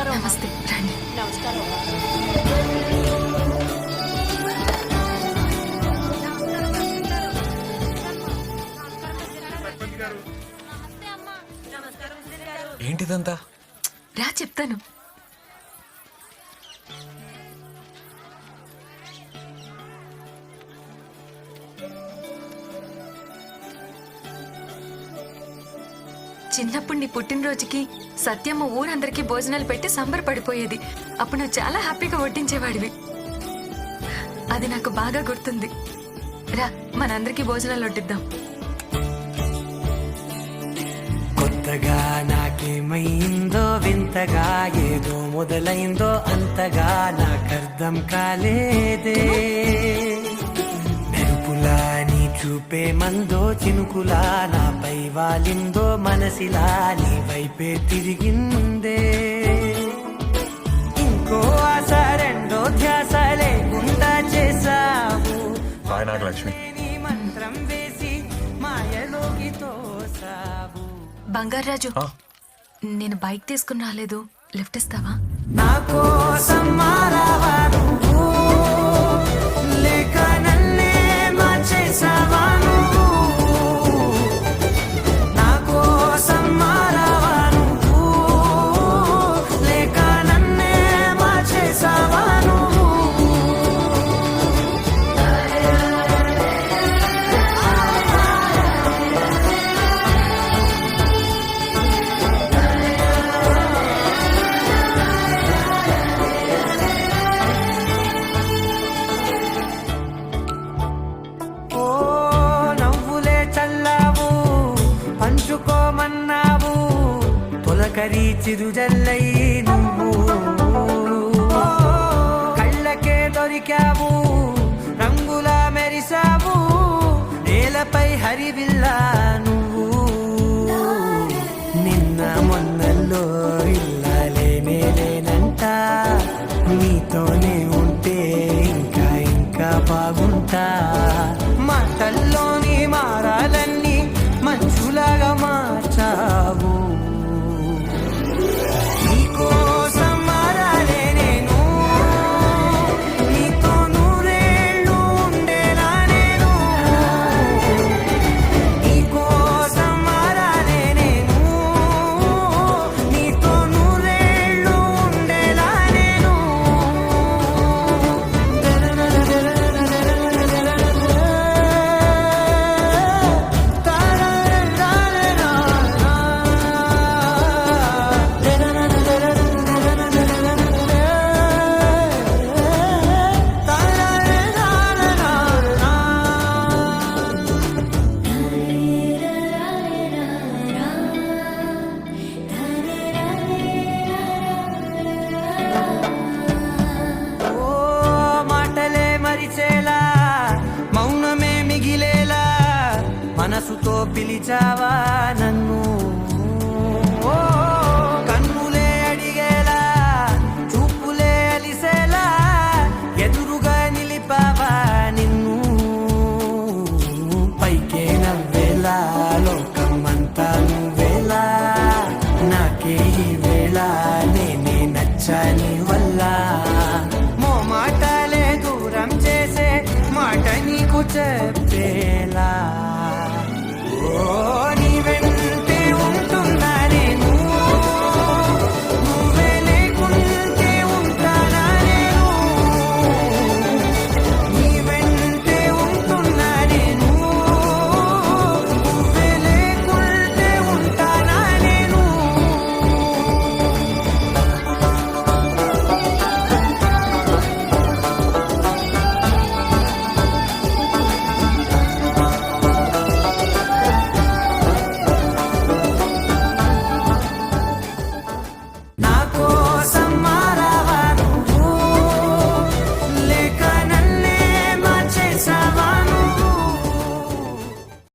నమస్కారం. నమస్తే రండి. నమస్కారం. ఏంటిదంతా? రా చెప్తాను. చిన్నప్పుడు నీ పుట్టినరోజుకి సత్యమ్మ ఊరందరికీ భోజనాలు పెట్టి సంబరపడిపోయేది. అప్పుడు నువ్వు చాలా హ్యాపీగా వడ్డించేవాడివి. అది నాకు బాగా గుర్తుంది. రా మనందరికీ భోజనాలు వడ్డిద్దాం. కొత్తగా నాకేమైందో వింతగా ఏదో మొదలైందో అంతగా నాకర్థం కాలేదే. మెరుపులా నీ చూపే మందో చినుకులా నాపై వాలిందో మనసిలా నీ వైపే తిరిగిందే. ఇంకో ఆశ రెండో ధ్యాస లేకుండా చేసావు. నాగలక్ష్మి నీ మంత్రం వేసి మాయలోకి తోసావు. బంగారాజు నేను బైక్ తీసుకుని రాలేదు, లిఫ్ట్ ఇస్తావా? నా కోసం మారావా నువ్వు, లేక నన్నే మార్చేసావా నువ్వు. నా కోసం మారావా నువ్వు, లేక నన్నే మార్చేసావా నువ్వు. ఓ నవ్వులే చల్లావు, పంచుకోమన్నావు, తొలకరి చిరుజల్లై నువ్వు. ఓ కళ్ళకే దొరికావు, రంగులా మెరిసావు, నేలపై హరివిల్లా నువ్వు. నిన్న మొన్నల్లో ఇల్లాలేనే లేనంట, నీతోనే ఉంటే ఇంకా ఇంకా బాగుంటా. మాటల్లోని మారాలన్నీ మంచులాగా మార్చావు. నీకోసం మారాలే నేను, నీతో నూరేళ్ళు ఉండేలా నేను. నీకోసం మారాలే నేను, నీతో నూరేళ్ళు ఉండేలా నేను. ఓ మాటలే మరిచేలా, మౌనమే మిగిలేలా, మనసుతో పిలిచావా నన్ను. ఓ కన్నులే అడిగేలా, చూపులే అలిసేలా, ఎదురుగా నిలిపావా నిన్ను. పైకే నవ్వేలా, లోకమంతా నువ్వేలా, నాకే ఈ వేళ నేనే నచ్చాని వల్ల. మాటలే దూరం చేసే మాట నీకు చెప్పేలా. ఓ